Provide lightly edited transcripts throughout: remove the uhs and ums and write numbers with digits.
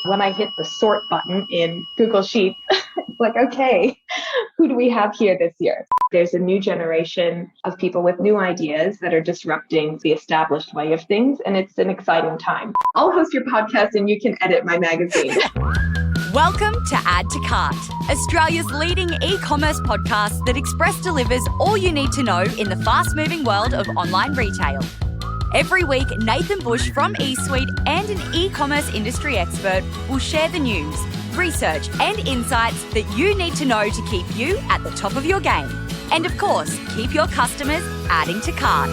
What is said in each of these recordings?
When I hit the sort button in Google Sheets, it's like, okay, who do we have here this year? There's a new generation of people with new ideas that are disrupting the established way of things, and it's an exciting time. I'll host your podcast and you can edit my magazine. Welcome to Add to Cart, Australia's leading e-commerce podcast that express delivers all you need to know in the fast-moving world of online retail. Every week, Nathan Bush from eSuite and an e-commerce industry expert will share the news, research and insights that you need to know to keep you at the top of your game. And of course, keep your customers adding to cart.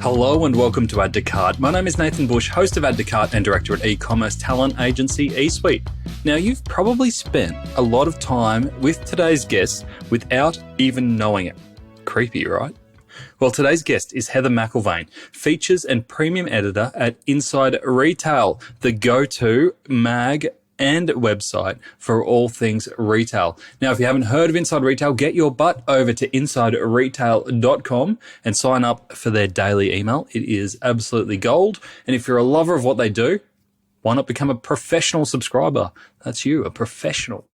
Hello and welcome to Add to Cart. My name is Nathan Bush, host of Add to Cart and director at e-commerce talent agency eSuite. Now, you've probably spent a lot of time with today's guest without even knowing it. Creepy, right? Well, today's guest is Heather McIlvaine, features and premium editor at Inside Retail, the go-to mag and website for all things retail. Now, if you haven't heard of Inside Retail, get your butt over to insideretail.com and sign up for their daily email. It is absolutely gold. And if you're a lover of what they do, why not become a professional subscriber? That's you, a professional.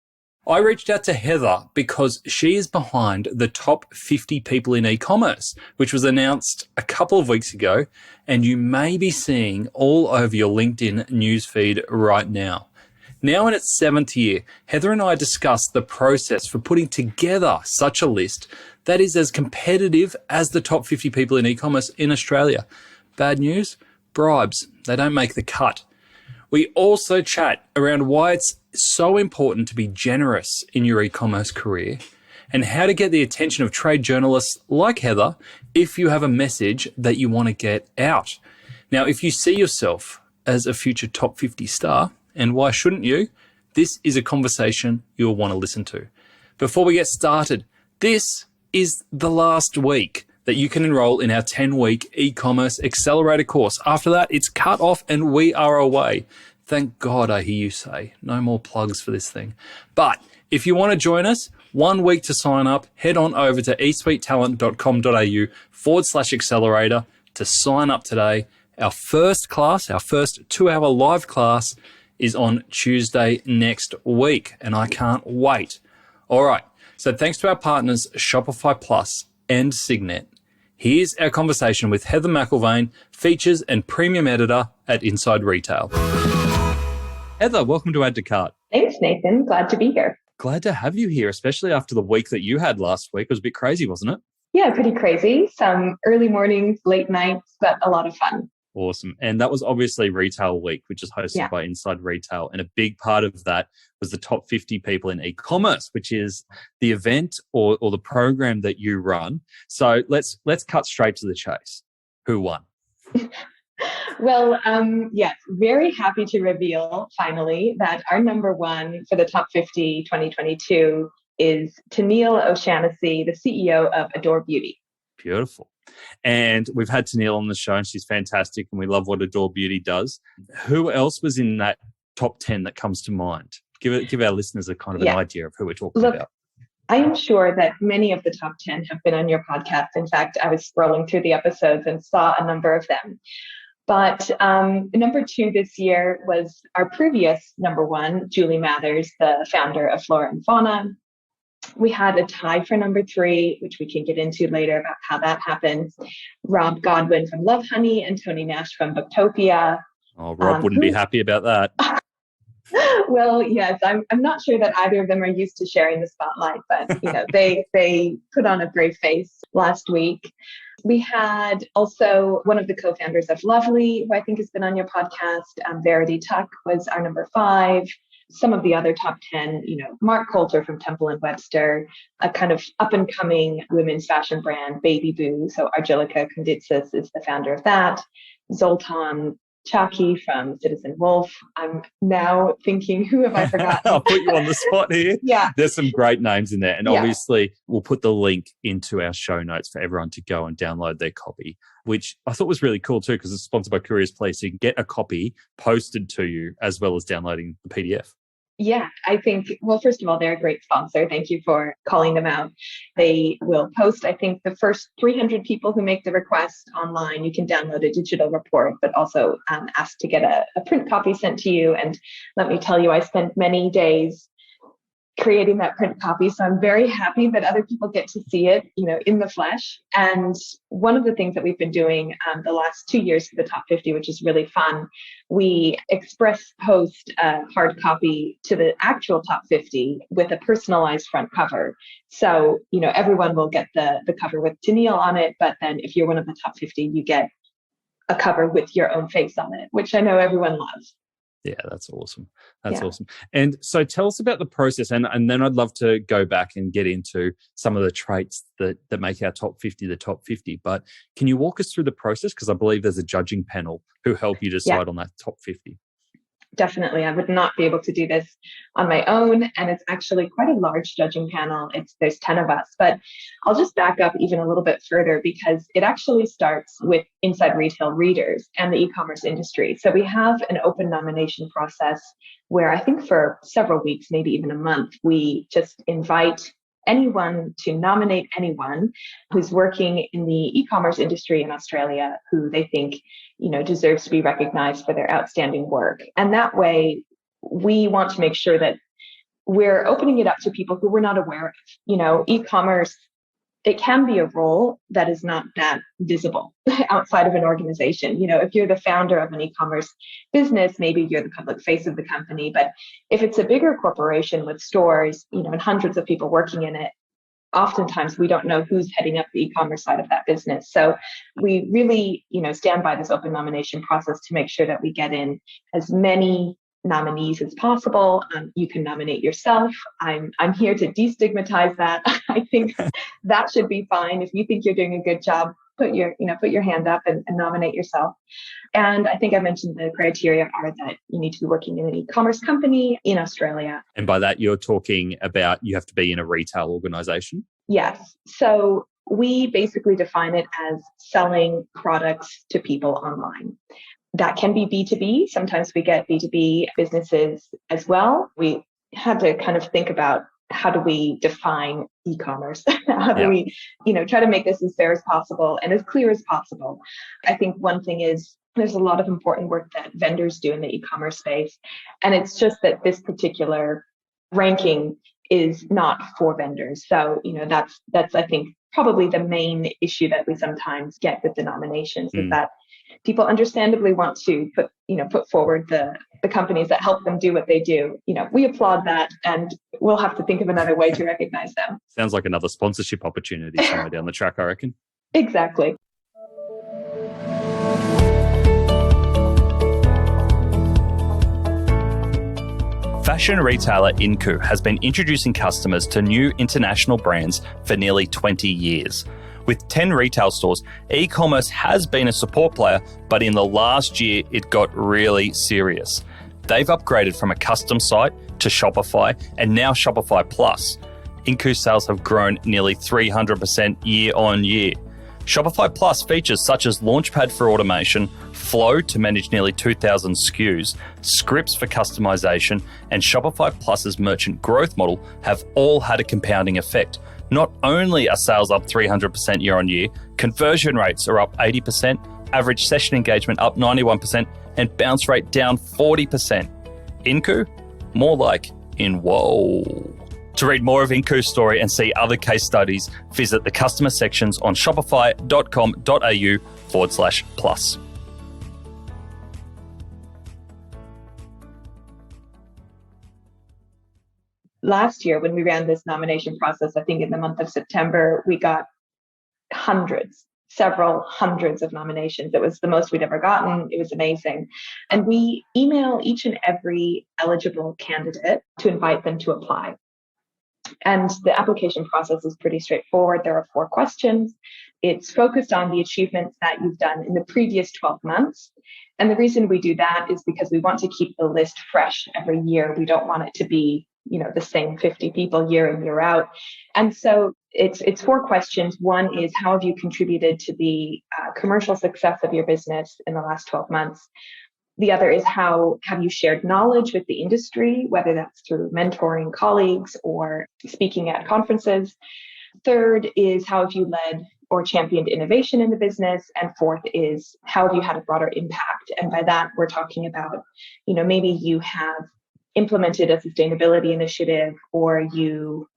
I reached out to Heather because she is behind the top 50 people in e-commerce, which was announced a couple of weeks ago, and you may be seeing all over your LinkedIn newsfeed right now. Now in its 7th year, Heather and I discussed the process for putting together such a list that is as competitive as the top 50 people in e-commerce in Australia. Bad news? Bribes. They don't make the cut. We also chat around why it's so important to be generous in your e-commerce career and how to get the attention of trade journalists like Heather if you have a message that you want to get out. Now, if you see yourself as a future top 50 star, and why shouldn't you? This is a conversation you'll want to listen to. Before we get started, this is the last week that you can enroll in our 10-week e-commerce accelerator course. After that, it's cut off and we are away. Thank God, I hear you say. No more plugs for this thing. But if you want to join us, 1 week to sign up, head on over to esuitetalent.com.au/accelerator to sign up today. Our first class, our first 2-hour live class is on Tuesday next week, and I can't wait. All right, so thanks to our partners, Shopify Plus and Signet. Here's our conversation with Heather McIlvaine, features and premium editor at Inside Retail. Heather, welcome to Add to Cart. Thanks, Nathan. Glad to be here. Glad to have you here, especially after the week that you had last week. It was a bit crazy, wasn't it? Yeah, pretty crazy. Some early mornings, late nights, but a lot of fun. Awesome. And that was obviously Retail Week, which is hosted by Inside Retail. And a big part of that was the top 50 people in e-commerce, which is the event or the program that you run. So let's cut straight to the chase. Who won? Well, yes, very happy to reveal finally that our number one for the top 50 2022 is Tennille O'Shannessy, the CEO of Adore Beauty. Beautiful. And we've had Tennille on the show and she's fantastic and we love what Adore Beauty does. Who else was in that top 10 that comes to mind? Give our listeners a kind of an idea of who we're talking about. I am sure that many of the top 10 have been on your podcast. In fact, I was scrolling through the episodes and saw a number of them. But number 2 this year was our previous number 1, Julie Mathers, the founder of Flora and Fauna. We had a tie for number 3, which we can get into later about how that happens. Rob Godwin from Love Honey and Tony Nash from Booktopia. Oh, Rob wouldn't be happy about that. Well, yes, I'm not sure that either of them are used to sharing the spotlight, but they put on a brave face last week. We had also one of the co-founders of Lovely, who I think has been on your podcast. Verity Tuck was our number 5. Some of the other top 10, Mark Coulter from Temple & Webster, a kind of up-and-coming women's fashion brand, Baby Boo. So Argelica Konditsis is the founder of that. Zoltan Chaki from Citizen Wolf. I'm now thinking, who have I forgotten? I'll put you on the spot here. Yeah. There's some great names in there. And obviously, we'll put the link into our show notes for everyone to go and download their copy, which I thought was really cool too, because it's sponsored by Couriers Place. So you can get a copy posted to you as well as downloading the PDF. Yeah, I think, well, first of all, they're a great sponsor. Thank you for calling them out. They will post, I think, the first 300 people who make the request online. You can download a digital report, but also ask to get a print copy sent to you. And let me tell you, I spent many days creating that print copy. So I'm very happy that other people get to see it, in the flesh. And one of the things that we've been doing the last 2 years for the top 50, which is really fun, we express post a hard copy to the actual top 50 with a personalized front cover. So, everyone will get the cover with Tennille on it. But then if you're one of the top 50, you get a cover with your own face on it, which I know everyone loves. Yeah, that's awesome. That's awesome. And so tell us about the process, and then I'd love to go back and get into some of the traits that make our top 50 the top 50. But can you walk us through the process? Because I believe there's a judging panel who help you decide on that top 50. Definitely. I would not be able to do this on my own. And it's actually quite a large judging panel. There's 10 of us, but I'll just back up even a little bit further because it actually starts with inside retail readers and the e-commerce industry. So we have an open nomination process where I think for several weeks, maybe even a month, we just invite anyone to nominate anyone who's working in the e-commerce industry in Australia who they think, deserves to be recognized for their outstanding work. And that way, we want to make sure that we're opening it up to people who we're not aware of. E-commerce, it can be a role that is not that visible outside of an organization. If you're the founder of an e-commerce business, maybe you're the public face of the company. But if it's a bigger corporation with stores, and hundreds of people working in it, oftentimes we don't know who's heading up the e-commerce side of that business. So we really, stand by this open nomination process to make sure that we get in as many nominees as possible. You can nominate yourself. I'm here to destigmatize that. I think that should be fine. If you think you're doing a good job, put your hand up and nominate yourself. And I think I mentioned the criteria are that you need to be working in an e-commerce company in Australia. And by that, you're talking about you have to be in a retail organization? Yes. So we basically define it as selling products to people online. That can be B2B. Sometimes we get B2B businesses as well. We had to kind of think about how do we define e-commerce? How do we, try to make this as fair as possible and as clear as possible? I think one thing is there's a lot of important work that vendors do in the e-commerce space. And it's just that this particular ranking is not for vendors. So, that's I think probably the main issue that we sometimes get with the nominations is that people understandably want to put forward the companies that help them do what they do. We applaud that, and we'll have to think of another way to recognize them. Sounds like another sponsorship opportunity somewhere down the track, I reckon. Exactly. Fashion retailer Incu has been introducing customers to new international brands for nearly 20 years. With 10 retail stores, e-commerce has been a support player, but in the last year, it got really serious. They've upgraded from a custom site to Shopify and now Shopify Plus. Incu sales have grown nearly 300% year on year. Shopify Plus features such as Launchpad for automation, Flow to manage nearly 2,000 SKUs, scripts for customization, and Shopify Plus's merchant growth model have all had a compounding effect. Not only are sales up 300% year on year, conversion rates are up 80%, average session engagement up 91%, and bounce rate down 40%. Incu? More like in whoa. To read more of Incu's story and see other case studies, visit the customer sections on shopify.com.au/plus. Last year, when we ran this nomination process, I think in the month of September, we got several hundreds of nominations. It was the most we'd ever gotten. It was amazing. And we email each and every eligible candidate to invite them to apply. And the application process is pretty straightforward. There are 4 questions. It's focused on the achievements that you've done in the previous 12 months. And the reason we do that is because we want to keep the list fresh every year. We don't want it to be, the same 50 people year in, year out. And so it's 4 questions. One is, how have you contributed to the commercial success of your business in the last 12 months? The other is how have you shared knowledge with the industry, whether that's through mentoring colleagues or speaking at conferences. Third is how have you led or championed innovation in the business? And fourth is how have you had a broader impact? And by that, we're talking about, maybe you have implemented a sustainability initiative, or you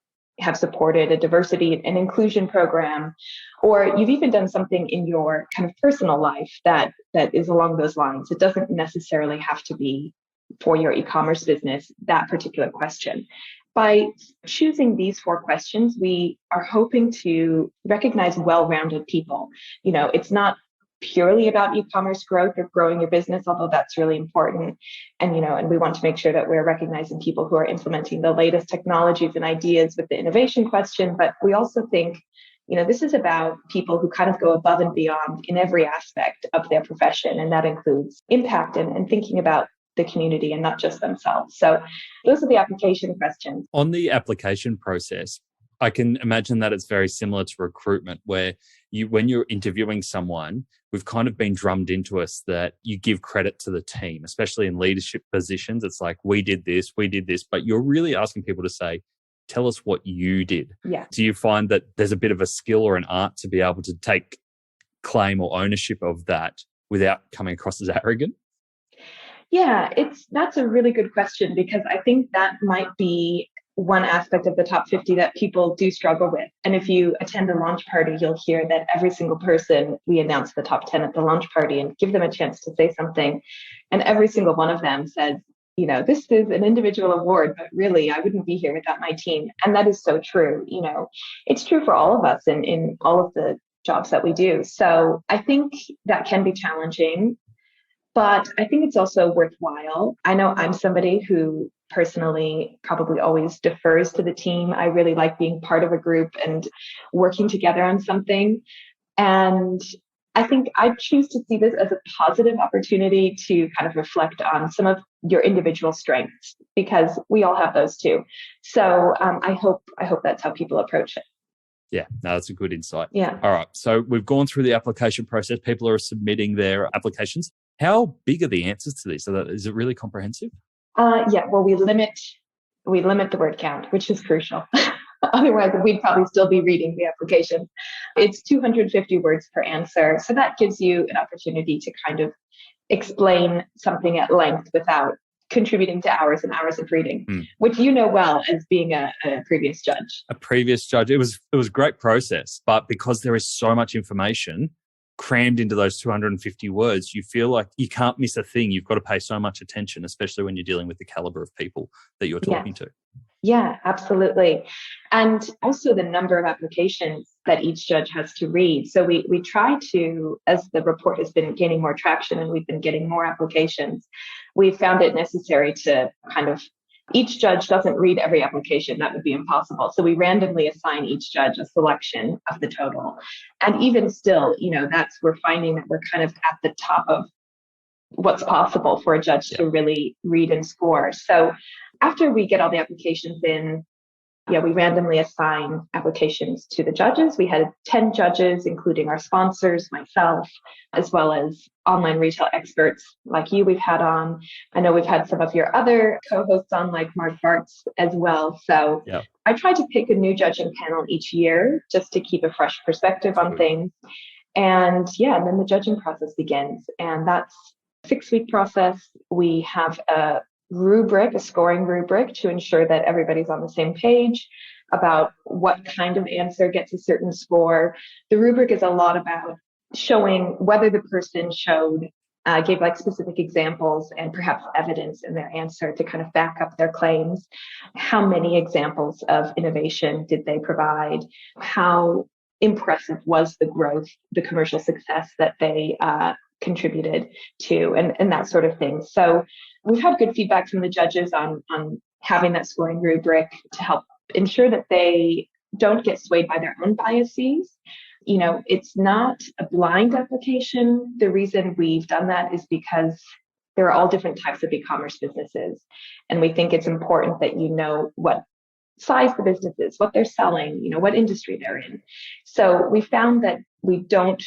have supported a diversity and inclusion program, or you've even done something in your kind of personal life that is along those lines. It doesn't necessarily have to be for your e-commerce business, that particular question. By choosing these 4 questions, we are hoping to recognize well-rounded people. It's not purely about e-commerce growth or growing your business, although that's really important. And, and we want to make sure that we're recognizing people who are implementing the latest technologies and ideas with the innovation question. But we also think, this is about people who kind of go above and beyond in every aspect of their profession. And that includes impact and thinking about the community and not just themselves. So those are the application questions. On the application process, I can imagine that it's very similar to recruitment, where when you're interviewing someone, we've kind of been drummed into us that you give credit to the team, especially in leadership positions. It's like, we did this, but you're really asking people to say, tell us what you did. Yeah. Do you find that there's a bit of a skill or an art to be able to take claim or ownership of that without coming across as arrogant? Yeah, that's a really good question, because I think that might be one aspect of the top 50 that people do struggle with. And if you attend a launch party, you'll hear that every single person, we announce the top 10 at the launch party and give them a chance to say something. And every single one of them says, this is an individual award, but really I wouldn't be here without my team. And that is so true. It's true for all of us in all of the jobs that we do. So I think that can be challenging, but I think it's also worthwhile. I know I'm somebody who personally probably always defers to the team. I really like being part of a group and working together on something. And I think I choose to see this as a positive opportunity to kind of reflect on some of your individual strengths, because we all have those too. So I hope that's how people approach it. Yeah, no, that's a good insight. Yeah. All right. So we've gone through the application process. People are submitting their applications. How big are the answers to these? Is it really comprehensive? Yeah. Well, we limit the word count, which is crucial. Otherwise, we'd probably still be reading the application. It's 250 words per answer. So that gives you an opportunity to kind of explain something at length without contributing to hours and hours of reading, which well as being a previous judge. A previous judge. It was a great process, but because there is so much information crammed into those 250 words, you feel like you can't miss a thing. You've got to pay so much attention, especially when you're dealing with the caliber of people that you're talking to. Yeah, absolutely. And also the number of applications that each judge has to read. So we try to, as the report has been gaining more traction and we've been getting more applications, we've found it necessary to kind of, each judge doesn't read every application. That would be impossible. So we randomly assign each judge a selection of the total. And even still, we're finding that we're kind of at the top of what's possible for a judge to really read and score. So after we get all the applications in, we randomly assign applications to the judges. We had 10 judges, including our sponsors, myself, as well as online retail experts like you we've had on. I know we've had some of your other co-hosts on, like Mark Bartz as well. So I try to pick a new judging panel each year just to keep a fresh perspective on things. And then the judging process begins. And that's a 6-week process. We have a scoring rubric to ensure that everybody's on the same page about what kind of answer gets a certain score. The rubric is a lot about showing whether the person gave like specific examples and perhaps evidence in their answer to kind of back up their claims. How many examples of innovation did they provide? How impressive was the growth, the commercial success that they contributed to, and that sort of thing. So we've had good feedback from the judges on having that scoring rubric to help ensure that they don't get swayed by their own biases. It's not a blind application. The reason we've done that is because there are all different types of e-commerce businesses. And we think it's important that you know what size the business is, what they're selling, what industry they're in. So we found that we don't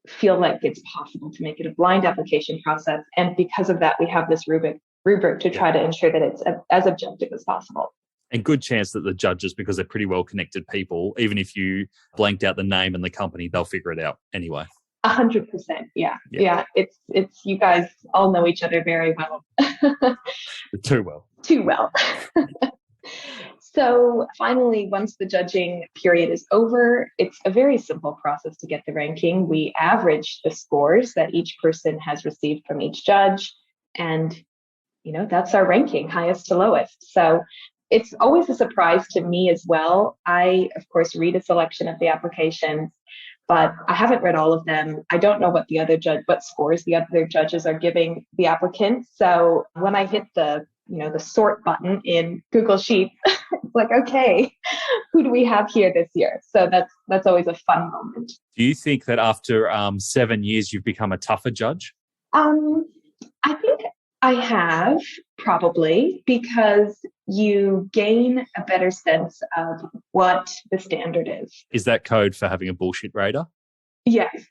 feel like it's possible to make it a blind application process. And because of that, we have this rubric to try to ensure that it's as objective as possible. And good chance that the judges, because they're pretty well connected people, even if you blanked out the name and the company, they'll figure it out anyway. 100%. Yeah. It's you guys all know each other very well. Too well. Too well. So finally, once the judging period is over, it's a very simple process to get the ranking. We average the scores that each person has received from each judge. And, that's our ranking, highest to lowest. So it's always a surprise to me as well. I, of course, read a selection of the applications, but I haven't read all of them. I don't know what scores the other judges are giving the applicants. So when I hit the sort button in Google Sheets, it's like, okay, who do we have here this year? So that's always a fun moment. Do you think that after 7 years, you've become a tougher judge? I think I have, probably, because you gain a better sense of what the standard is. Is that code for having a bullshit radar? Yes.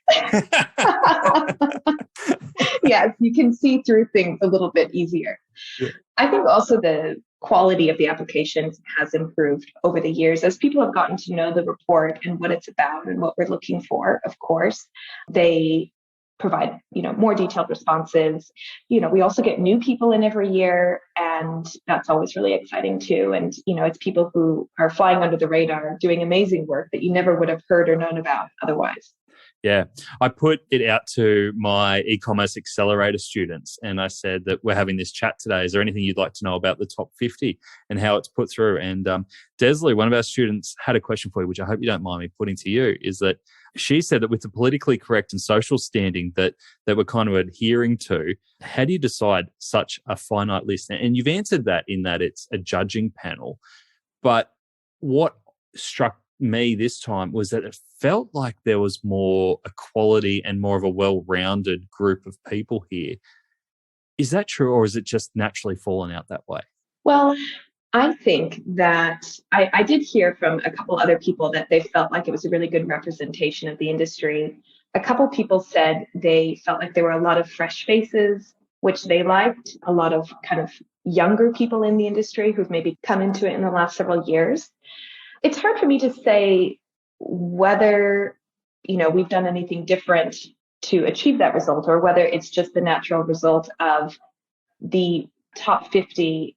Yes, you can see through things a little bit easier. Yeah. I think also the quality of the applications has improved over the years as people have gotten to know the report and what it's about and what we're looking for. Of course, they provide, more detailed responses. We also get new people in every year, and that's always really exciting too. And, it's people who are flying under the radar, doing amazing work that you never would have heard or known about otherwise. Yeah, I put it out to my e-commerce accelerator students and I said that we're having this chat today. Is there anything you'd like to know about the top 50 and how it's put through? And Desley, one of our students, had a question for you, which I hope you don't mind me putting to you, is that she said that with the politically correct and social standing that we're kind of adhering to, how do you decide such a finite list? And you've answered that in that it's a judging panel. But what struck me this time was that it felt like there was more equality and more of a well-rounded group of people here. Is that true, or is it just naturally fallen out that way? Well, I think that I did hear from a couple other people that they felt like it was a really good representation of the industry. A couple people said they felt like there were a lot of fresh faces, which they liked, a lot of kind of younger people in the industry who've maybe come into it in the last several years. It's hard for me to say whether, we've done anything different to achieve that result or whether it's just the natural result of the top 50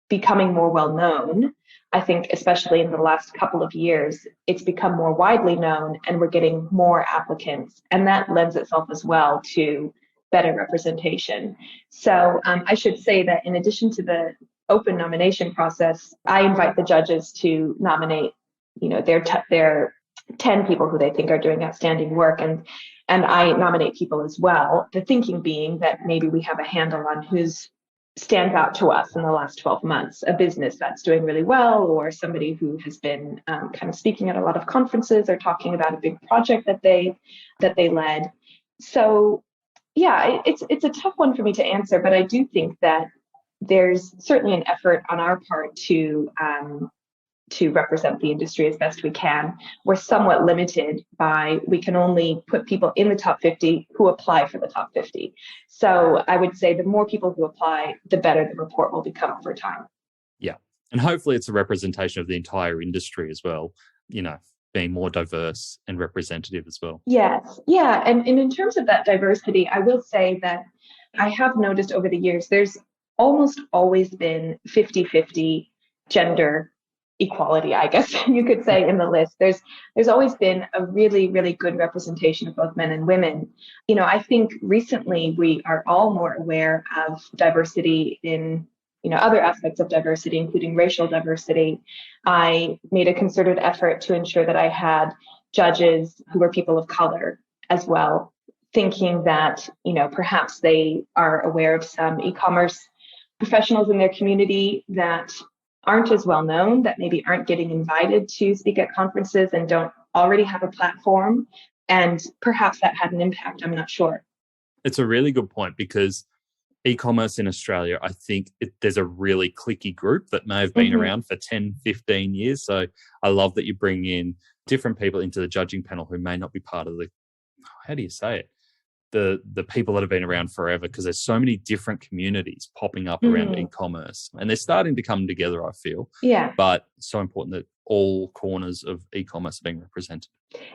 becoming more well known. I think especially in the last couple of years, it's become more widely known and we're getting more applicants. And that lends itself as well to better representation. So I should say that in addition to the open nomination process, I invite the judges to nominate, their 10 people who they think are doing outstanding work. And I nominate people as well. The thinking being that maybe we have a handle on who's stands out to us in the last 12 months, a business that's doing really well, or somebody who has been kind of speaking at a lot of conferences or talking about a big project that they led. So yeah, it's a tough one for me to answer, but I do think that there's certainly an effort on our part to represent the industry as best we can. We're somewhat limited by, we can only put people in the top 50 who apply for the top 50. So I would say the more people who apply, the better the report will become over time. Yeah. And hopefully it's a representation of the entire industry as well, being more diverse and representative as well. Yes. Yeah. And in terms of that diversity, I will say that I have noticed over the years, there's almost always been 50-50 gender equality, I guess you could say, in the list. There's always been a really, really good representation of both men and women. I think recently we are all more aware of diversity in, other aspects of diversity, including racial diversity. I made a concerted effort to ensure that I had judges who were people of color as well, thinking that, perhaps they are aware of some e-commerce professionals in their community that aren't as well known, that maybe aren't getting invited to speak at conferences and don't already have a platform. And perhaps that had an impact. I'm not sure. It's a really good point because e-commerce in Australia, I think there's a really cliquey group that may have been around for 10, 15 years. So I love that you bring in different people into the judging panel who may not be part of the how do you say it? The people that have been around forever, because there's so many different communities popping up around e-commerce, and they're starting to come together, I feel. Yeah. But it's so important that all corners of e-commerce are being represented.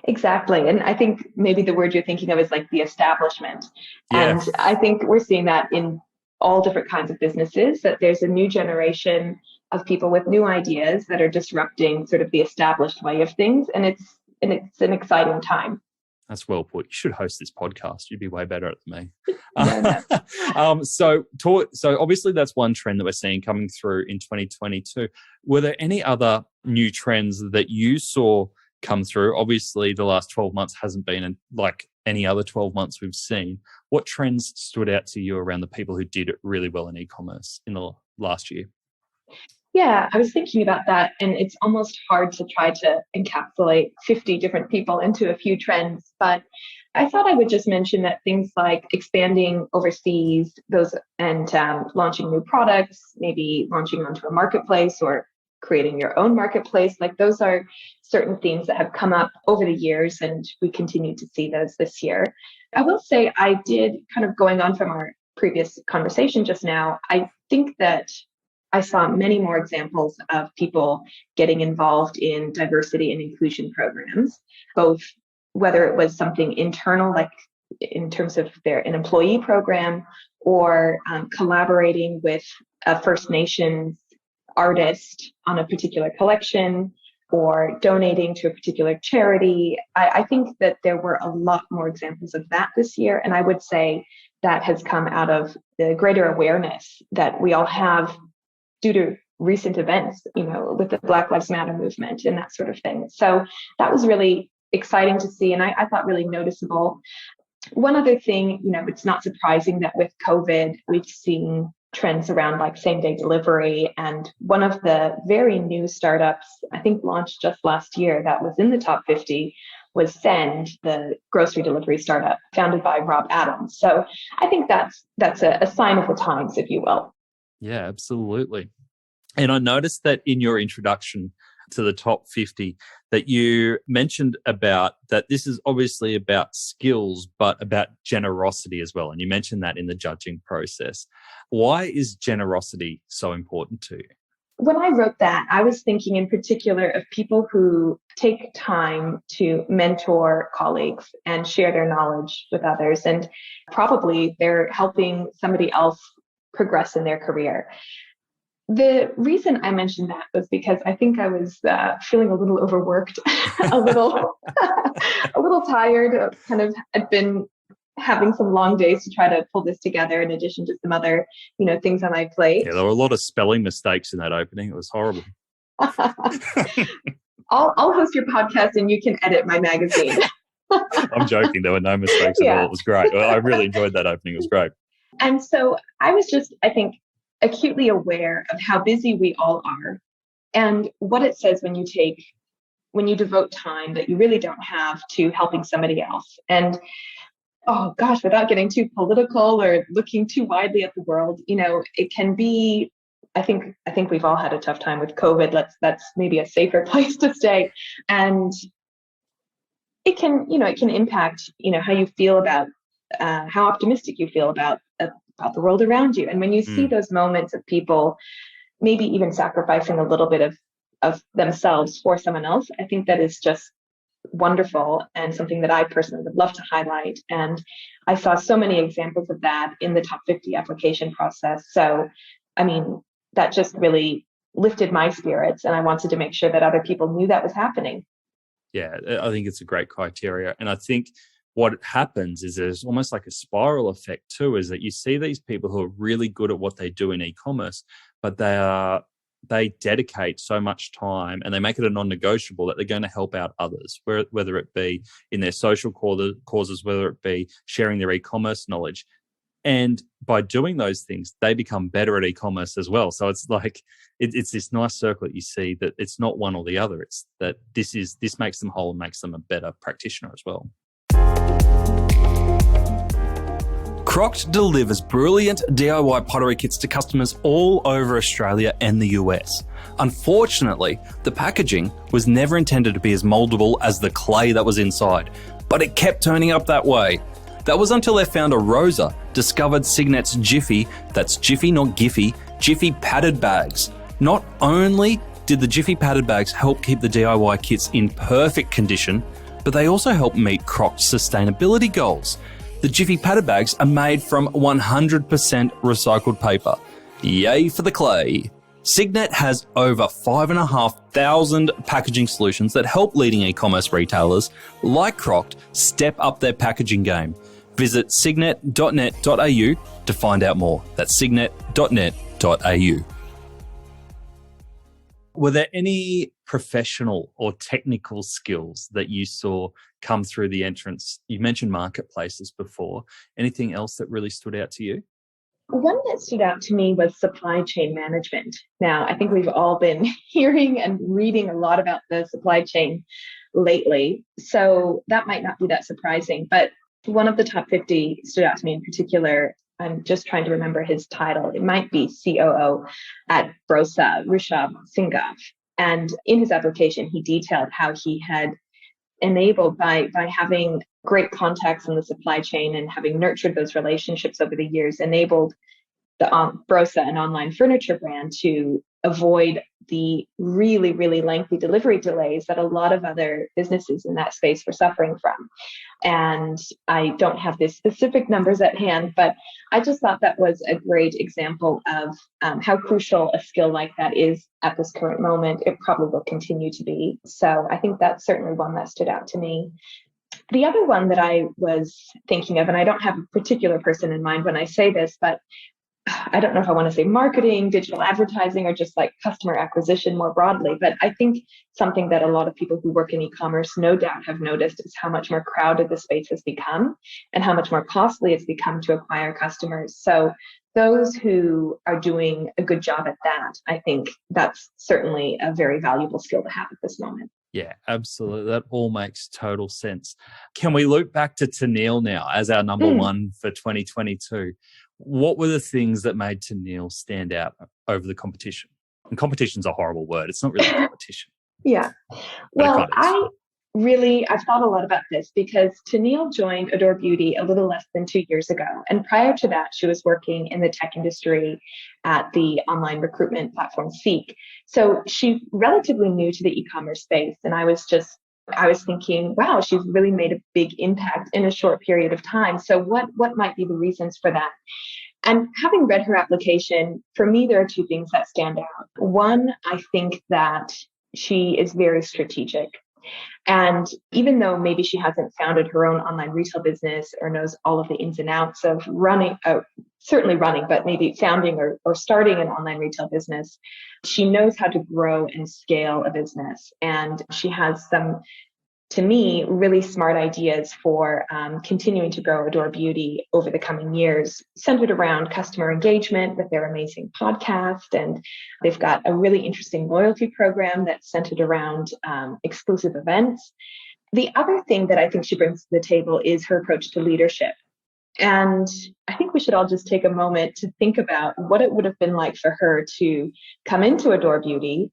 Exactly. And I think maybe the word you're thinking of is like the establishment. Yeah. And I think we're seeing that in all different kinds of businesses, that there's a new generation of people with new ideas that are disrupting sort of the established way of things. And it's an exciting time. That's well put. You should host this podcast. You'd be way better at it than me. No. So obviously that's one trend that we're seeing coming through in 2022. Were there any other new trends that you saw come through? Obviously, the last 12 months hasn't been like any other 12 months we've seen. What trends stood out to you around the people who did it really well in e-commerce in the last year? Yeah, I was thinking about that, and it's almost hard to try to encapsulate 50 different people into a few trends. But I thought I would just mention that things like expanding overseas, those and launching new products, maybe launching onto a marketplace or creating your own marketplace, like those are certain themes that have come up over the years, and we continue to see those this year. I will say I did, kind of going on from our previous conversation just now, I think that I saw many more examples of people getting involved in diversity and inclusion programs, both whether it was something internal, like in terms of an employee program, or collaborating with a First Nations artist on a particular collection, or donating to a particular charity. I think that there were a lot more examples of that this year. And I would say that has come out of the greater awareness that we all have due to recent events, with the Black Lives Matter movement and that sort of thing. So that was really exciting to see, and I thought really noticeable. One other thing, it's not surprising that with COVID, we've seen trends around like same-day delivery. And one of the very new startups, I think launched just last year, that was in the top 50, was Send, the grocery delivery startup founded by Rob Adams. So I think that's a sign of the times, if you will. Yeah, absolutely. And I noticed that in your introduction to the top 50 that you mentioned about that this is obviously about skills, but about generosity as well. And you mentioned that in the judging process. Why is generosity so important to you? When I wrote that, I was thinking in particular of people who take time to mentor colleagues and share their knowledge with others. And probably they're helping somebody else progress in their career. The reason I mentioned that was because I think I was feeling a little overworked, a little tired. I'd been having some long days to try to pull this together, in addition to some other, things on my plate. Yeah, there were a lot of spelling mistakes in that opening. It was horrible. I'll host your podcast, and you can edit my magazine. I'm joking. There were no mistakes at all. It was great. I really enjoyed that opening. It was great. And so I was just, I think, acutely aware of how busy we all are, and what it says when you devote time that you really don't have to helping somebody else. And oh gosh, without getting too political or looking too widely at the world, it can be, I think we've all had a tough time with COVID. That's maybe a safer place to stay. And it can impact, how you feel about, how optimistic you feel about the world around you. And when you see those moments of people maybe even sacrificing a little bit of themselves for someone else, I think that is just wonderful, and something that I personally would love to highlight. And I saw so many examples of that in the top 50 application process. So, that just really lifted my spirits, and I wanted to make sure that other people knew that was happening. Yeah, I think it's a great criteria. And I think what happens is there's almost like a spiral effect too, is that you see these people who are really good at what they do in e-commerce, but they dedicate so much time and they make it a non-negotiable that they're going to help out others, whether it be in their social causes, whether it be sharing their e-commerce knowledge. And by doing those things, they become better at e-commerce as well. So it's like, it's this nice circle that you see, that it's not one or the other. It's that this makes them whole and makes them a better practitioner as well. Croct delivers brilliant DIY pottery kits to customers all over Australia and the US. Unfortunately, the packaging was never intended to be as moldable as the clay that was inside, but it kept turning up that way. That was until their founder Rosa discovered Signet's Jiffy, that's Jiffy not Giffy, Jiffy padded bags. Not only did the Jiffy padded bags help keep the DIY kits in perfect condition, but they also help meet Croct's sustainability goals. The Jiffy padded bags are made from 100% recycled paper. Yay for the clay. Signet has over 5,500 packaging solutions that help leading e-commerce retailers like Croct step up their packaging game. Visit signet.net.au to find out more. That's signet.net.au. Were there any professional or technical skills that you saw come through the entrance? You mentioned marketplaces before. Anything else that really stood out to you? One that stood out to me was supply chain management. Now, I think we've all been hearing and reading a lot about the supply chain lately, so that might not be that surprising. But one of the top 50 stood out to me in particular. I'm just trying to remember his title. It might be COO at Brosa, Rishabh Singhaf. And in his application, he detailed how he had enabled by having great contacts in the supply chain and having nurtured those relationships over the years, enabled the Brosa, an online furniture brand, to avoid the really, really lengthy delivery delays that a lot of other businesses in that space were suffering from. And I don't have the specific numbers at hand, but I just thought that was a great example of how crucial a skill like that is at this current moment. It probably will continue to be. So I think that's certainly one that stood out to me. The other one that I was thinking of, and I don't have a particular person in mind when I say this, but I don't know if I want to say marketing, digital advertising, or just like customer acquisition more broadly. But I think something that a lot of people who work in e-commerce no doubt have noticed is how much more crowded the space has become and how much more costly it's become to acquire customers. So those who are doing a good job at that, I think that's certainly a very valuable skill to have at this moment. Yeah, absolutely. That all makes total sense. Can we loop back to Tennille now as our number one for 2022? What were the things that made Tennille stand out over the competition? And competition's a horrible word. It's not really a competition. Yeah. Well, I've thought a lot about this because Tennille joined Adore Beauty a little less than 2 years ago. And prior to that, she was working in the tech industry at the online recruitment platform Seek. So she's relatively new to the e-commerce space. And I was thinking, wow, she's really made a big impact in a short period of time. So what might be the reasons for that? And having read her application, for me, there are two things that stand out. One, I think that she is very strategic. And even though maybe she hasn't founded her own online retail business or knows all of the ins and outs of certainly running, but maybe founding or starting an online retail business, she knows how to grow and scale a business. And she has some, to me, really smart ideas for continuing to grow Adore Beauty over the coming years, centered around customer engagement with their amazing podcast. And they've got a really interesting loyalty program that's centered around exclusive events. The other thing that I think she brings to the table is her approach to leadership. And I think we should all just take a moment to think about what it would have been like for her to come into Adore Beauty,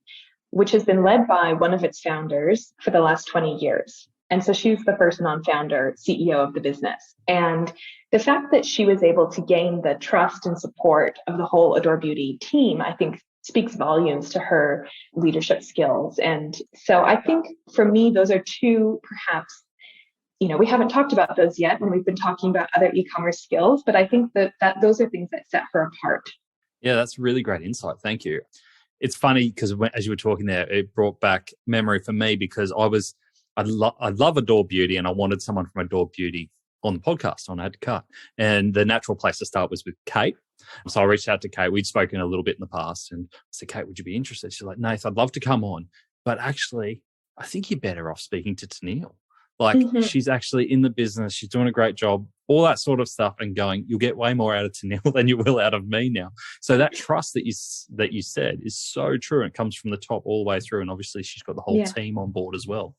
which has been led by one of its founders for the last 20 years. And so she's the first non-founder CEO of the business. And the fact that she was able to gain the trust and support of the whole Adore Beauty team, I think speaks volumes to her leadership skills. And so I think for me, those are two, perhaps, we haven't talked about those yet when we've been talking about other e-commerce skills, but I think that those are things that set her apart. Yeah, that's really great insight. Thank you. It's funny because as you were talking there, it brought back memory for me because I love Adore Beauty and I wanted someone from Adore Beauty on the podcast on Add to Cart. And the natural place to start was with Kate. So I reached out to Kate. We'd spoken a little bit in the past and I said, Kate, would you be interested? She's like, Nath, I'd love to come on. But actually, I think you're better off speaking to Tennille. She's actually in the business. She's doing a great job, all that sort of stuff, and going, you'll get way more out of Tennille than you will out of me now. So that trust that you said is so true. And it comes from the top all the way through. And obviously she's got the whole team on board as well.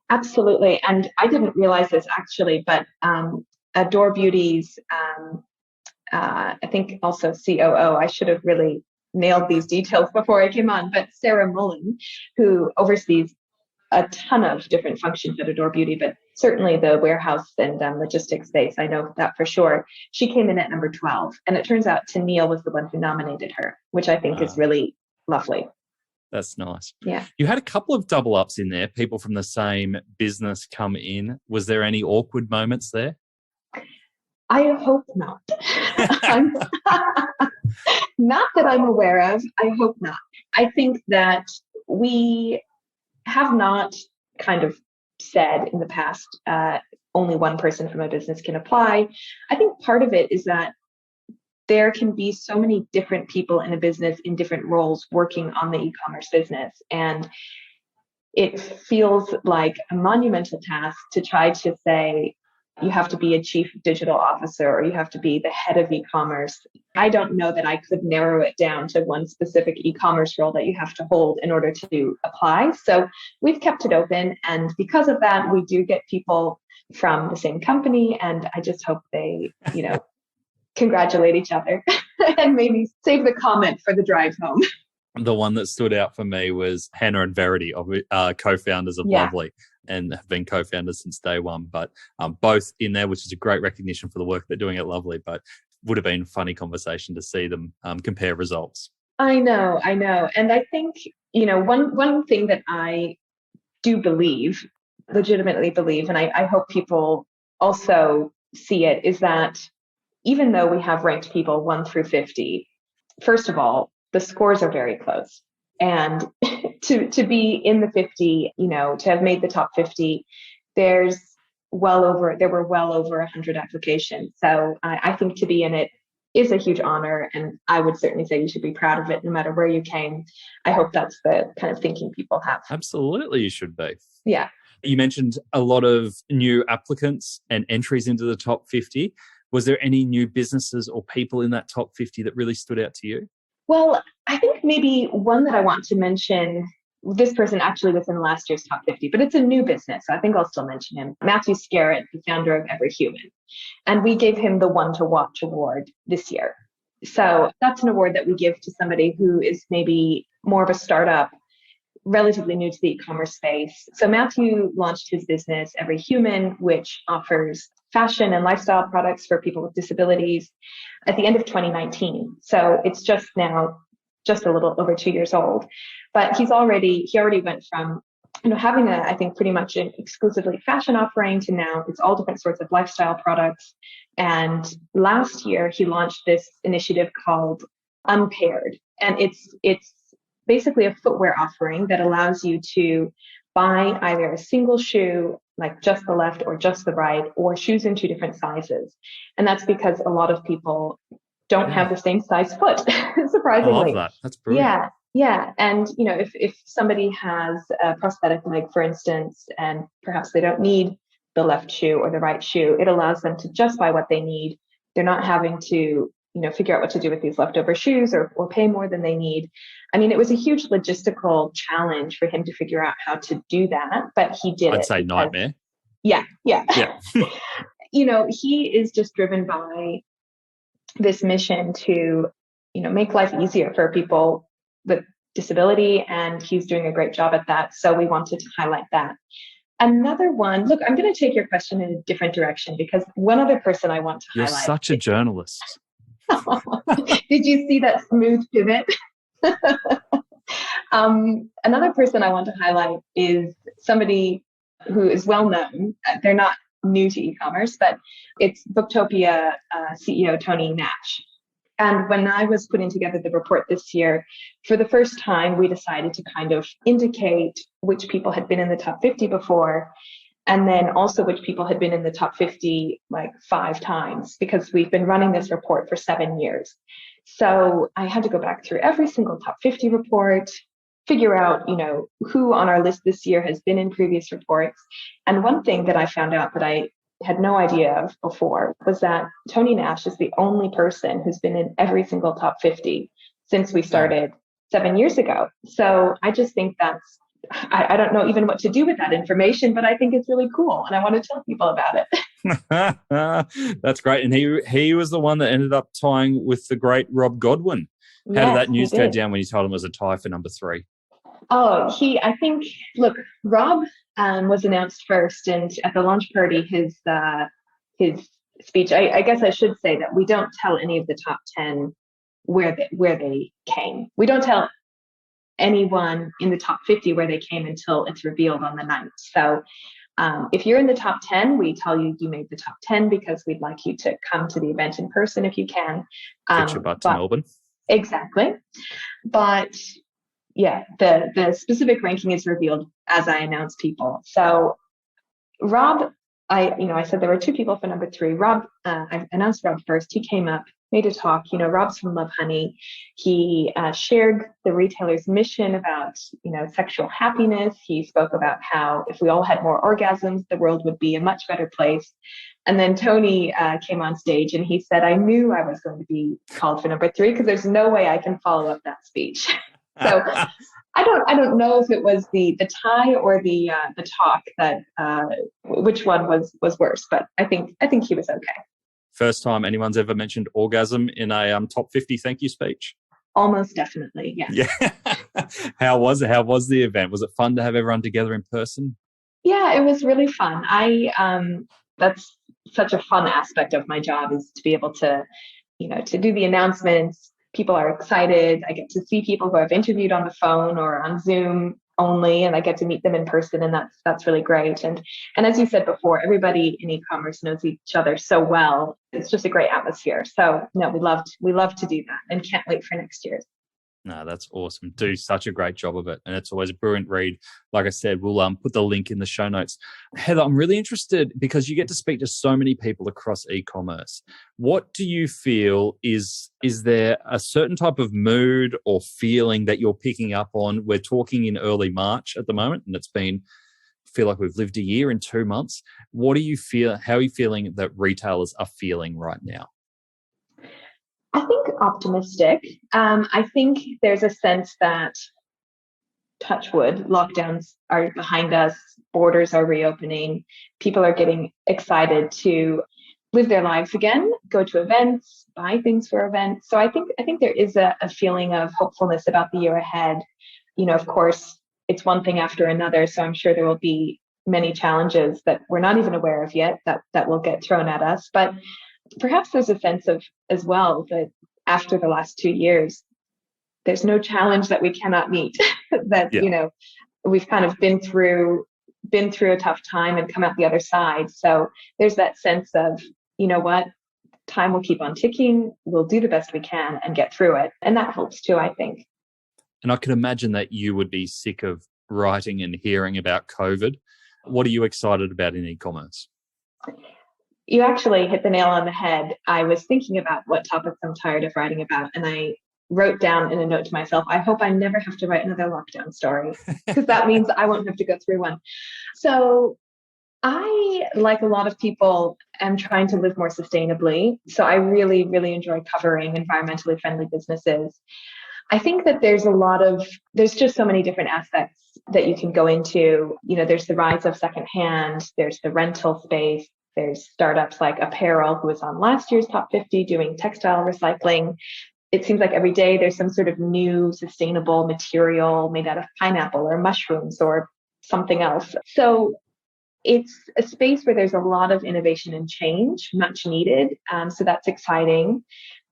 Absolutely. And I didn't realize this actually, but Adore Beauty's, I think also COO. I should have really nailed these details before I came on, but Sarah Mullen, who oversees a ton of different functions at Adore Beauty, but certainly the warehouse and logistics space. I know that for sure. She came in at number 12. And it turns out Tennille was the one who nominated her, which I think is really lovely. That's nice. Yeah. You had a couple of double ups in there, people from the same business come in. Was there any awkward moments there? I hope not. Not that I'm aware of. I hope not. I think that we have not kind of said in the past, only one person from a business can apply. I think part of it is that there can be so many different people in a business in different roles working on the e-commerce business. And it feels like a monumental task to try to say, you have to be a chief digital officer or you have to be the head of e-commerce. I don't know that I could narrow it down to one specific e-commerce role that you have to hold in order to apply. So we've kept it open. And because of that, we do get people from the same company. And I just hope they, congratulate each other and maybe save the comment for the drive home. The one that stood out for me was Hannah and Verity, co-founders of Lovely, and have been co-founders since day one, but both in there, which is a great recognition for the work they're doing at Lovely, but would have been a funny conversation to see them compare results. I know. And I think, one thing that I do legitimately believe, and I hope people also see it, is that even though we have ranked people 1 through 50, first of all, the scores are very close. And to be in the 50, to have made the top 50, there were well over 100 applications. So I think to be in it is a huge honor. And I would certainly say you should be proud of it no matter where you came. I hope that's the kind of thinking people have. Absolutely, you should be. Yeah. You mentioned a lot of new applicants and entries into the top 50. Was there any new businesses or people in that top 50 that really stood out to you? Well, I think maybe one that I want to mention, this person actually was in last year's top 50, but it's a new business. So I think I'll still mention him. Matthew Scarrett, the founder of Every Human. And we gave him the One to Watch award this year. So that's an award that we give to somebody who is maybe more of a startup, relatively new to the e-commerce space. So Matthew launched his business, Every Human, which offers fashion and lifestyle products for people with disabilities at the end of 2019. So it's just a little over 2 years old, but he already went from, having I think pretty much an exclusively fashion offering to now it's all different sorts of lifestyle products. And last year he launched this initiative called Unpaired. And it's basically a footwear offering that allows you to buy either a single shoe, like just the left or just the right, or shoes in 2 different sizes. And that's because a lot of people don't have the same size foot, surprisingly. I love that. That's brilliant. Yeah. And, if somebody has a prosthetic leg, for instance, and perhaps they don't need the left shoe or the right shoe, it allows them to just buy what they need. They're not having to, figure out what to do with these leftover shoes or pay more than they need. I mean, it was a huge logistical challenge for him to figure out how to do that, but he did it. I'd say nightmare. Yeah. Yeah. He is just driven by this mission to, make life easier for people with disability, and he's doing a great job at that. So we wanted to highlight that. Another one, look, I'm going to take your question in a different direction because one other person I want to highlight. You're such a journalist. Did you see that smooth pivot? Another person I want to highlight is somebody who is well known. They're not new to e-commerce, but it's Booktopia CEO Tony Nash. And when I was putting together the report this year, for the first time, we decided to kind of indicate which people had been in the top 50 before, and then also which people had been in the top 50 like 5 times, because we've been running this report for 7 years. So I had to go back through every single top 50 report, figure out, who on our list this year has been in previous reports. And one thing that I found out that I had no idea of before was that Tony Nash is the only person who's been in every single top 50 since we started 7 years ago. So I just think that's I don't know even what to do with that information, but I think it's really cool and I want to tell people about it. That's great. And he was the one that ended up tying with the great Rob Godwin. How did Yes, that he news go did. down when you told him it was a tie for number 3? Oh, I think, look, Rob was announced first, and at the launch party, his speech. I guess I should say that we don't tell any of the top 10 where they came. We don't tell anyone in the top 50 where they came until it's revealed on the 9th. So if you're in the top 10, we tell you made the top 10 because we'd like you to come to the event in person if you can. Get your butt to Melbourne. Exactly. But yeah, the specific ranking is revealed as I announce people. So Rob, I said there were 2 people for number 3. Rob, I announced Rob first. He came up, made a talk. Rob's from Love Honey. He shared the retailer's mission about, sexual happiness. He spoke about how if we all had more orgasms, the world would be a much better place. And then Tony came on stage and he said, I knew I was going to be called for number 3 because there's no way I can follow up that speech. So I don't know if it was the tie or the talk that which one was worse, but I think he was okay. First time anyone's ever mentioned orgasm in a top 50 thank you speech? Almost definitely, yes. Yeah. How was the event? Was it fun to have everyone together in person? Yeah, it was really fun. That's such a fun aspect of my job, is to be able to, to do the announcements. People are excited. I get to see people who I've interviewed on the phone or on Zoom only, and I get to meet them in person, and that's really great. And as you said before, everybody in e-commerce knows each other so well. It's just a great atmosphere. So no, we love to do that, and can't wait for next year's. No, that's awesome. Do such a great job of it. And it's always a brilliant read. Like I said, we'll put the link in the show notes. Heather, I'm really interested because you get to speak to so many people across e-commerce. What do you feel is there a certain type of mood or feeling that you're picking up on? We're talking in early March at the moment, and feel like we've lived a year in 2 months. What do you feel? How are you feeling that retailers are feeling right now? I think optimistic. I think there's a sense that, touch wood, lockdowns are behind us, borders are reopening, people are getting excited to live their lives again, go to events, buy things for events. So I think there is a feeling of hopefulness about the year ahead. Of course, it's one thing after another, so I'm sure there will be many challenges that we're not even aware of yet that will get thrown at us. But perhaps there's a sense of as well that after the last 2 years, there's no challenge that we cannot meet. That Yeah. We've kind of been through a tough time and come out the other side. So there's that sense of, what, time will keep on ticking. We'll do the best we can and get through it, and that helps too, I think. And I can imagine that you would be sick of writing and hearing about COVID. What are you excited about in e-commerce? You actually hit the nail on the head. I was thinking about what topics I'm tired of writing about, and I wrote down in a note to myself, I hope I never have to write another lockdown story, because that means I won't have to go through one. So I, like a lot of people, am trying to live more sustainably. So I really, really enjoy covering environmentally friendly businesses. I think that there's just so many different aspects that you can go into. There's the rise of secondhand, there's the rental space, there's startups like Apparel, who was on last year's top 50 doing textile recycling. It seems like every day there's some sort of new sustainable material made out of pineapple or mushrooms or something else. So it's a space where there's a lot of innovation and change, much needed. So that's exciting.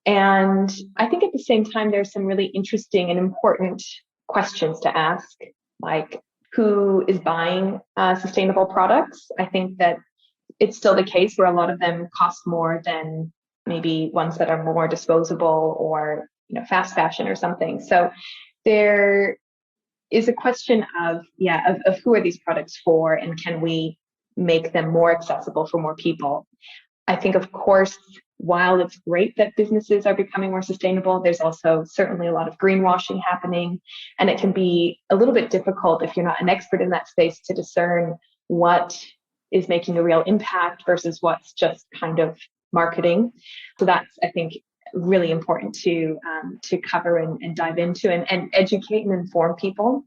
And I think at the same time, there's some really interesting and important questions to ask, like who is buying sustainable products? I think that it's still the case where a lot of them cost more than maybe ones that are more disposable or fast fashion or something. So there is a question of who are these products for, and can we make them more accessible for more people? I think, of course, while it's great that businesses are becoming more sustainable, there's also certainly a lot of greenwashing happening, and it can be a little bit difficult if you're not an expert in that space to discern what is making a real impact versus what's just kind of marketing. So that's, I think, really important to cover and dive into and educate and inform people.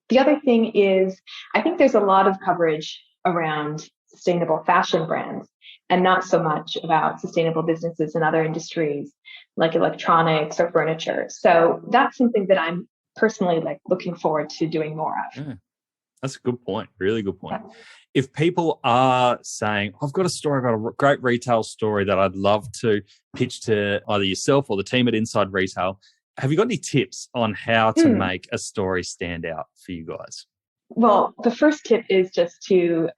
The other thing is, I think there's a lot of coverage around sustainable fashion brands and not so much about sustainable businesses in other industries like electronics or furniture. So that's something that I'm personally looking forward to doing more of. Yeah, that's a good point. Really good point. Yeah. If people are saying, I've got a story, I've got a great retail story that I'd love to pitch to either yourself or the team at Inside Retail, have you got any tips on how to make a story stand out for you guys? Well, the first tip is just to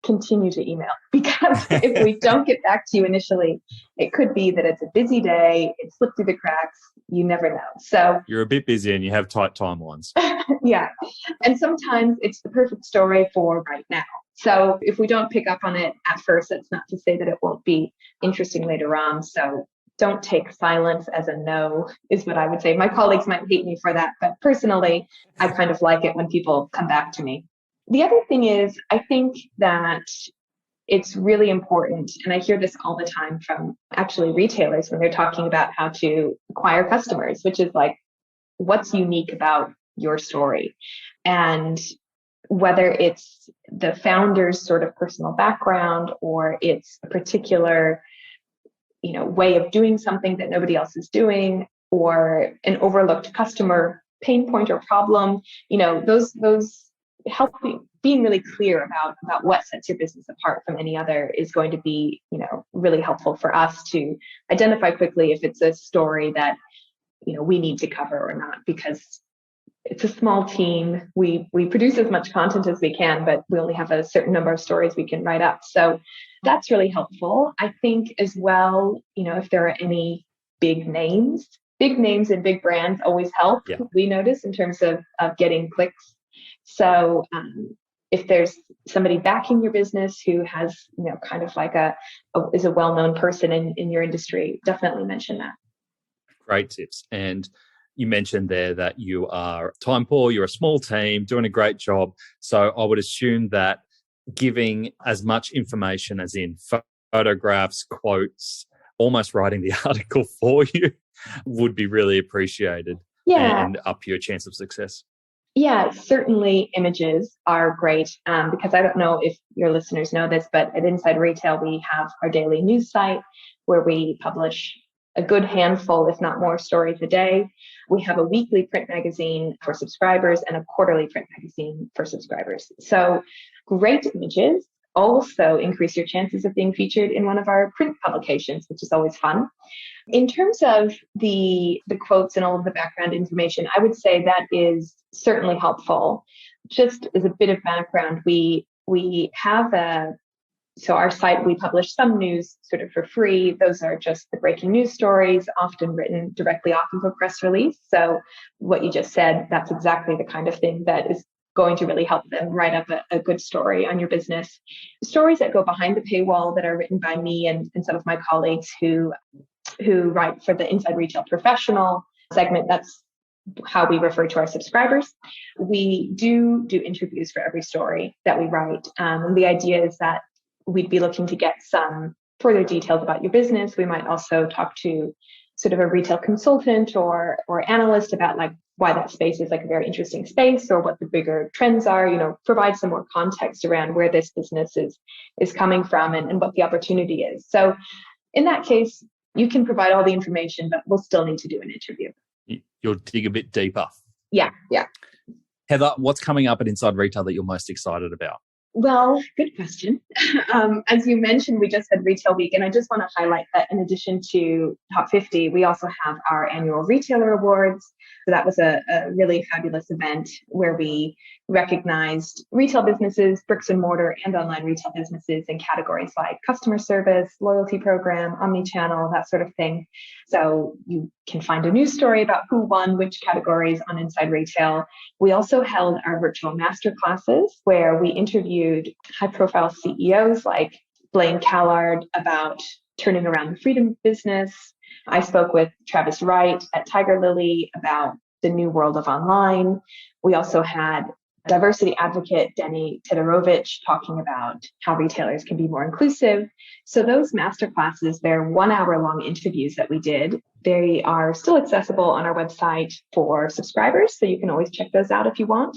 continue to email, because if we don't get back to you initially, it could be that it's a busy day, it slipped through the cracks, you never know. So you're a bit busy and you have tight timelines. Yeah. And sometimes it's the perfect story for right now. So if we don't pick up on it at first, that's not to say that it won't be interesting later on. So don't take silence as a no, is what I would say. My colleagues might hate me for that, but personally, I kind of like it when people come back to me. The other thing is, I think that it's really important, and I hear this all the time from actually retailers when they're talking about how to acquire customers, which is like, what's unique about your story? And whether it's the founder's sort of personal background or it's a particular, way of doing something that nobody else is doing, or an overlooked customer pain point or problem, those help being really clear about what sets your business apart from any other is going to be, really helpful for us to identify quickly if it's a story that, we need to cover or not, because it's a small team. We produce as much content as we can, but we only have a certain number of stories we can write up. So that's really helpful. I think as well, if there are any big names and big brands always help. Yeah. We notice in terms of getting clicks. So if there's somebody backing your business who has, kind of like is a well-known person in your industry, definitely mention that. Great tips. And you mentioned there that you are time poor, you're a small team, doing a great job. So I would assume that giving as much information as in photographs, quotes, almost writing the article for you would be really appreciated. Yeah. And up your chance of success. Yeah, certainly images are great, because I don't know if your listeners know this, but at Inside Retail, we have our daily news site where we publish a good handful, if not more, stories a day. We have a weekly print magazine for subscribers and a quarterly print magazine for subscribers. So great images also increase your chances of being featured in one of our print publications, which is always fun. In terms of the quotes and all of the background information, I would say that is certainly helpful. Just as a bit of background, we have so our site, we publish some news sort of for free. Those are just the breaking news stories, often written directly off of a press release. So what you just said, that's exactly the kind of thing that is going to really help them write up a good story on your business. Stories that go behind the paywall that are written by me and some of my colleagues who write for the Inside Retail Professional segment. That's how we refer to our subscribers. We do interviews for every story that we write. And the idea is that we'd be looking to get some further details about your business. We might also talk to sort of a retail consultant or analyst about like why that space is like a very interesting space, or what the bigger trends are, provide some more context around where this business is coming from and what the opportunity is. So in that case, you can provide all the information, but we'll still need to do an interview. You'll dig a bit deeper. Yeah. Heather, what's coming up at Inside Retail that you're most excited about? Well, good question. As you mentioned, we just had Retail Week, and I just want to highlight that in addition to Top 50, we also have our annual Retailer Awards. So that was a really fabulous event where we recognized retail businesses, bricks and mortar and online retail businesses in categories like customer service, loyalty program, omnichannel, that sort of thing. So you can find a news story about who won which categories on Inside Retail. We also held our virtual masterclasses where we interviewed high-profile CEOs like Blaine Callard about turning around the freedom business. I spoke with Travis Wright at Tiger Lily about the new world of online. We also had diversity advocate, Denny Tidorovich, talking about how retailers can be more inclusive. So those masterclasses, they're 1 hour long interviews that we did. They are still accessible on our website for subscribers, so you can always check those out if you want.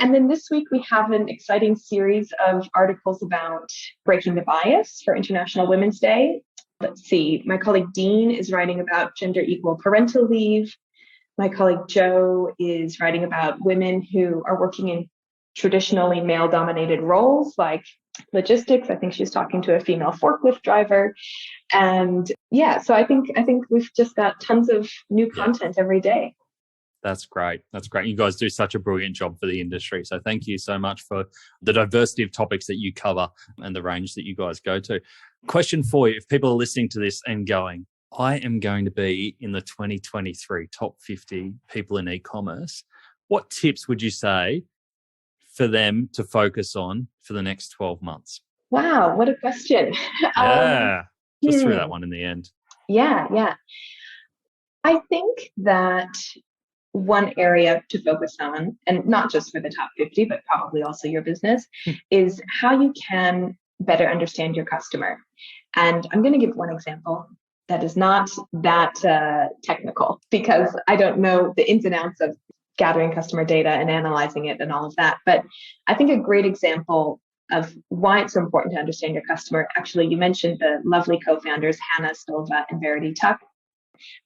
And then this week, we have an exciting series of articles about breaking the bias for International Women's Day. Let's see, my colleague Dean is writing about gender equal parental leave. My colleague Joe is writing about women who are working in traditionally male-dominated roles like logistics. I think she's talking to a female forklift driver. And yeah, so I think we've just got tons of new content every day. That's great. That's great. You guys do such a brilliant job for the industry. So thank you so much for the diversity of topics that you cover and the range that you guys go to. Question for you, if people are listening to this and going, I am going to be in the 2023 top 50 people in e-commerce, what tips would you say for them to focus on for the next 12 months? Wow, what a question. Yeah, just threw that one in the end. Yeah. I think that one area to focus on, and not just for the top 50, but probably also your business, is how you can better understand your customer. And I'm going to give one example that is not that technical, because I don't know the ins and outs of gathering customer data and analyzing it and all of that. But I think a great example of why it's so important to understand your customer, actually, you mentioned the lovely co-founders, Hannah Stolva and Verity Tuck.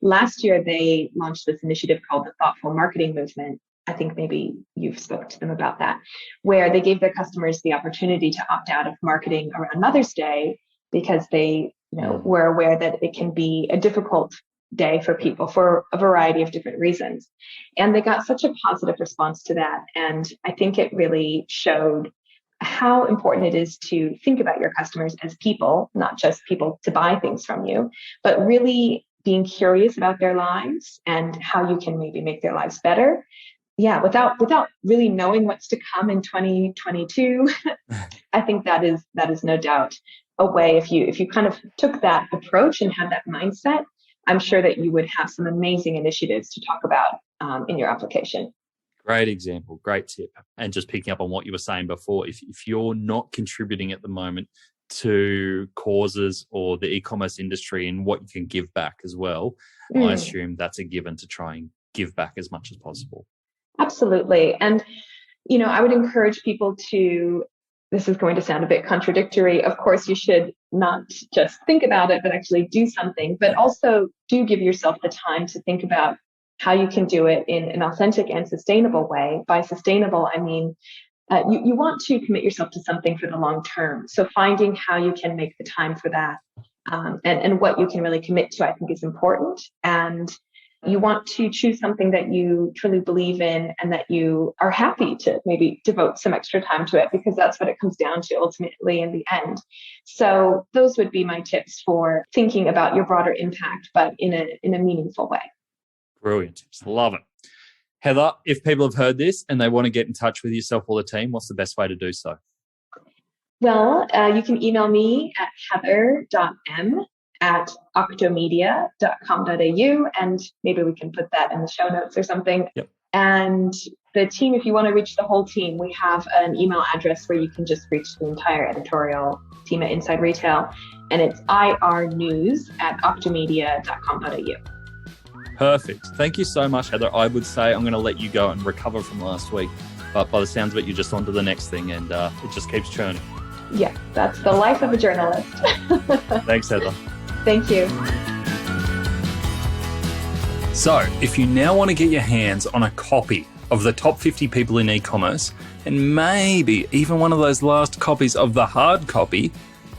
Last year, they launched this initiative called the Thoughtful Marketing Movement. I think maybe you've spoken to them about that, where they gave their customers the opportunity to opt out of marketing around Mother's Day because they were aware that it can be a difficult day for people for a variety of different reasons. And they got such a positive response to that. And I think it really showed how important it is to think about your customers as people, not just people to buy things from you, but really being curious about their lives and how you can maybe make their lives better. Yeah, without really knowing what's to come in 2022, I think that is no doubt a way. If you kind of took that approach and had that mindset, I'm sure that you would have some amazing initiatives to talk about in your application. Great example, great tip. And just picking up on what you were saying before, if you're not contributing at the moment to causes or the e-commerce industry and what you can give back as well, I assume that's a given to try and give back as much as possible. Absolutely. And, I would encourage people to, this is going to sound a bit contradictory. Of course, you should not just think about it, but actually do something, but also do give yourself the time to think about how you can do it in an authentic and sustainable way. By sustainable, I mean, you want to commit yourself to something for the long term. So finding how you can make the time for that and what you can really commit to, I think is important. And you want to choose something that you truly believe in and that you are happy to maybe devote some extra time to it, because that's what it comes down to ultimately in the end. So those would be my tips for thinking about your broader impact, but in a meaningful way. Brilliant tips. Love it. Heather, if people have heard this and they want to get in touch with yourself or the team, what's the best way to do so? Well, you can email me at heather.m@octomedia.com.au, and maybe we can put that in the show notes or something. Yep. And the team, if you want to reach the whole team, we have an email address where you can just reach the entire editorial team at Inside Retail, and it's irnews@octomedia.com.au. Perfect. Thank you so much, Heather. I would say I'm going to let you go and recover from last week, but by the sounds of it, you're just on to the next thing, and it just keeps churning. Yeah, that's the life of a journalist. Thanks, Heather. Thank you. So, if you now want to get your hands on a copy of the top 50 people in e-commerce, and maybe even one of those last copies of the hard copy,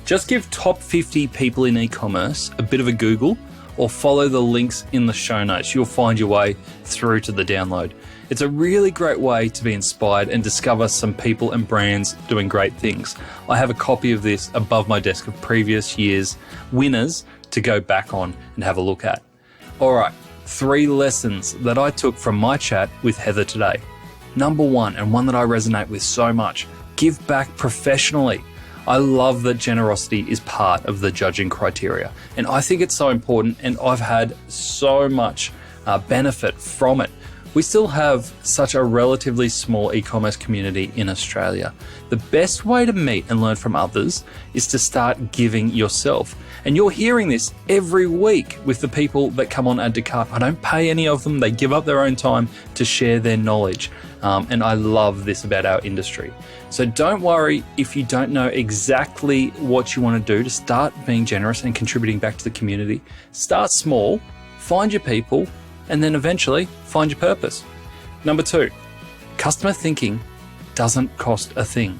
just give top 50 people in e-commerce a bit of a Google or follow the links in the show notes. You'll find your way through to the download. It's a really great way to be inspired and discover some people and brands doing great things. I have a copy of this above my desk of previous year's winners to go back on and have a look at. All right, 3 lessons that I took from my chat with Heather today. Number 1, and one that I resonate with so much, give back professionally. I love that generosity is part of the judging criteria, and I think it's so important, and I've had so much benefit from it. we still have such a relatively small e-commerce community in Australia. The best way to meet and learn from others is to start giving yourself. And you're hearing this every week with the people that come on Add to Cart. I don't pay any of them. They give up their own time to share their knowledge. And I love this about our industry. So don't worry if you don't know exactly what you want to do to start being generous and contributing back to the community. Start small, find your people, and then eventually find your purpose. Number 2, customer thinking doesn't cost a thing.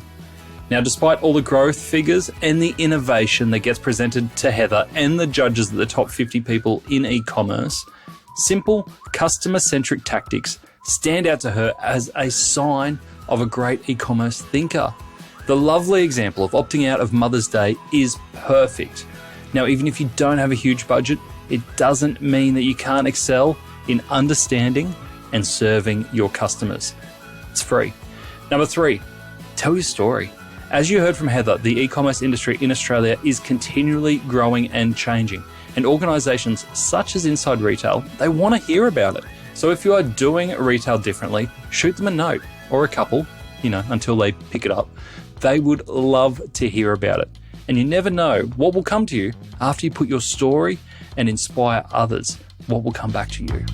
Now, despite all the growth figures and the innovation that gets presented to Heather and the judges at the top 50 people in e-commerce, simple customer-centric tactics stand out to her as a sign of a great e-commerce thinker. The lovely example of opting out of Mother's Day is perfect. Now, even if you don't have a huge budget, it doesn't mean that you can't excel in understanding and serving your customers. It's free. Number 3, tell your story. As you heard from Heather, the e-commerce industry in Australia is continually growing and changing. And organisations such as Inside Retail, they want to hear about it. So if you are doing retail differently, shoot them a note or a couple, until they pick it up. They would love to hear about it. And you never know what will come to you after you put your story and inspire others. What will come back to you?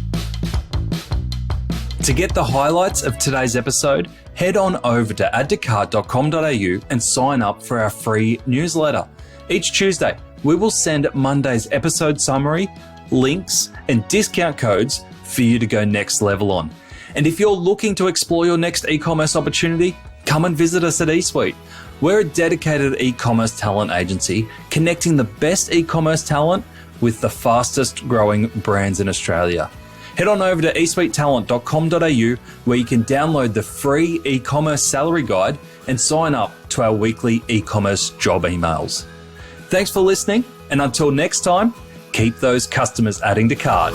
To get the highlights of today's episode, head on over to addtocart.com.au and sign up for our free newsletter. Each Tuesday, we will send Monday's episode summary, links, and discount codes for you to go next level on. And if you're looking to explore your next e-commerce opportunity, come and visit us at eSuite. We're a dedicated e-commerce talent agency connecting the best e-commerce talent with the fastest growing brands in Australia. Head on over to esuitetalent.com.au where you can download the free e-commerce salary guide and sign up to our weekly e-commerce job emails. Thanks for listening, and until next time, keep those customers adding to cart.